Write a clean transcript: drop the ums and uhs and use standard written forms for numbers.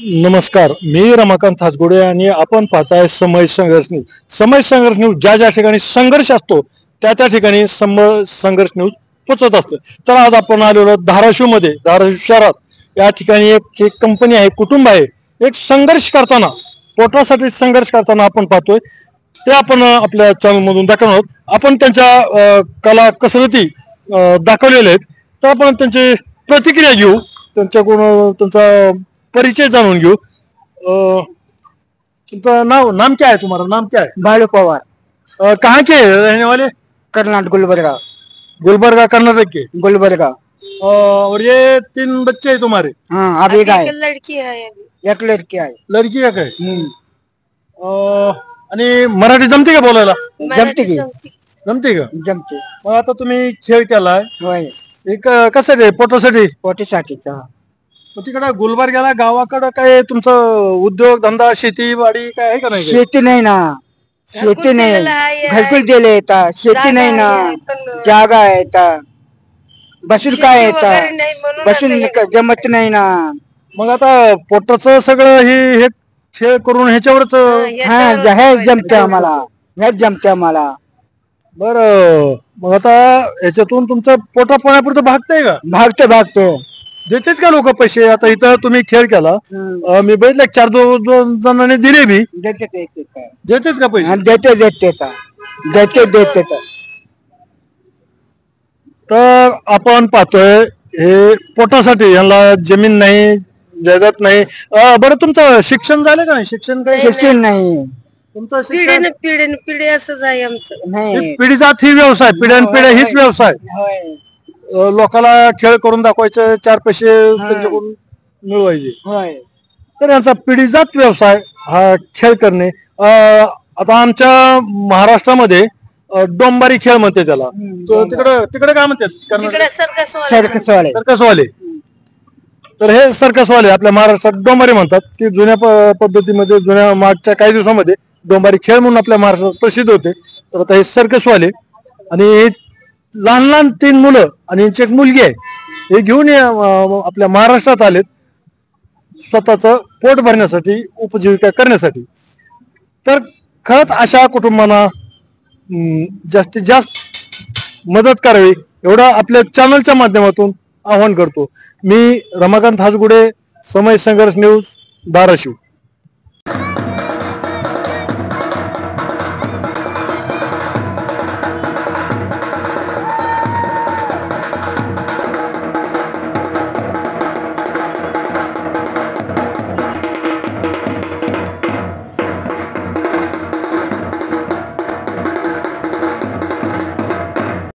नमस्कार, मी रमाकांत हासगुडे आणि आपण पाहताय समय संघर्ष न्यूज. समय संघर्ष न्यूज ज्या ज्या ठिकाणी संघर्ष असतो त्या त्या ठिकाणी संघर्ष न्यूज पोचत असतं. तर आज आपण आलेलो धाराशिव मध्ये, धाराशिव शहरात या ठिकाणी एक कंपनी आहे, कुटुंब आहे, एक संघर्ष करताना, पोटासाठी संघर्ष करताना आपण पाहतोय. ते आपण आपल्या चॅनल मधून दाखवणार आहोत. आपण त्यांच्या कला कसरती दाखवलेल्या आहेत. तर आपण त्यांची प्रतिक्रिया घेऊ, त्यांच्याकडून त्यांचा परिचय जाणून घेऊ. तुमचं नाम क्या है? तुम्हारा नाम क्या है? बालू पवार, कहाँ के रहने वाले? कर्नाटक, गुलबर्गा। गुलबर्गा कर्नाटक के। गुलबर्गा। और ये 3 बच्चे हैं तुम्हारे? हाँ, अभी एक है, लड़की है अभी। एक लड़की है। लड़की का काय? आणि मराठी जमते का बोलायला? जमते की? जमते का? जमते। मग आता तुम्ही खेळ केलाय, होय, एक कसं रे पोटासाठी? पोटीसाठीचा। मग तिकडं गुलबर्ग्याला गावाकडं काय तुमचं उद्योग धंदा शेतीवाडी काय आहे का नाही? शेती नाही ना, शेती नाही, दिलेलं आहे. घरकुल दिले येतात, शेती नाही ना, जागा आहे येतात, बसून काय येतात, बसून जमत नाही ना. मग आता पोटाचं सगळं हे खेळ करून ह्याच्यावरच. हा, हे जमते आम्हाला, हेच जमते आम्हाला। बर, मग आता ह्याच्यातून तुमचं पोटा पाण्यापुरतं भागतंय का? भागते भागते। देतात का लोक पैसे? आता इथं तुम्ही खेळ केला, मी बघितलं 4-2 जणांनी दिले बी. देते देतात का पैसे? देते देते देते देते। तर आपण पाहतोय हे पोटासाठी, यांना जमीन नाही, जायदाद नाही. बरं, तुमचं शिक्षण झालं का नाही? शिक्षण काय? शिक्षण नाही, तुमचं शिक्षण पिढी असंच आहे आमचं। नाही। पिढीजात ही व्यवसाय, पिढ्यानपिढ्या हीच व्यवसाय. होय लोकाला खेळ करून दाखवायचे, 4 पैसे त्यांच्याकडून मिळवायचे. होय। तर यांचा पिढीजात व्यवसाय हा खेळ करणे. आता आमच्या महाराष्ट्रामध्ये डोंबारी खेळ म्हणते त्याला. तिकडे काय म्हणतात? तिकडे सर्कसवाले। सर्कसवाले. तर हे सर्कसवाले आपल्या महाराष्ट्रात डोंबारी म्हणतात, की जुन्या पद्धतीमध्ये, जुन्या मागच्या काही दिवसामध्ये डोंबारी खेळ म्हणून आपल्या महाराष्ट्रात प्रसिद्ध होते. तर आता हे सर्कसवाले आणि लहान लहान 3 मुलं आणि यांची एक मुलगी आहे, हे घेऊन आपल्या महाराष्ट्रात आलेत स्वतःचं पोट भरण्यासाठी, उपजीविका करण्यासाठी. तर खरंच अशा कुटुंबांना जास्तीत जास्त मदत करावी एवढं आपल्या चॅनलच्या माध्यमातून आवाहन करतो. मी रमाकांत हासगुडे, समय संघर्ष न्यूज, धाराशिव.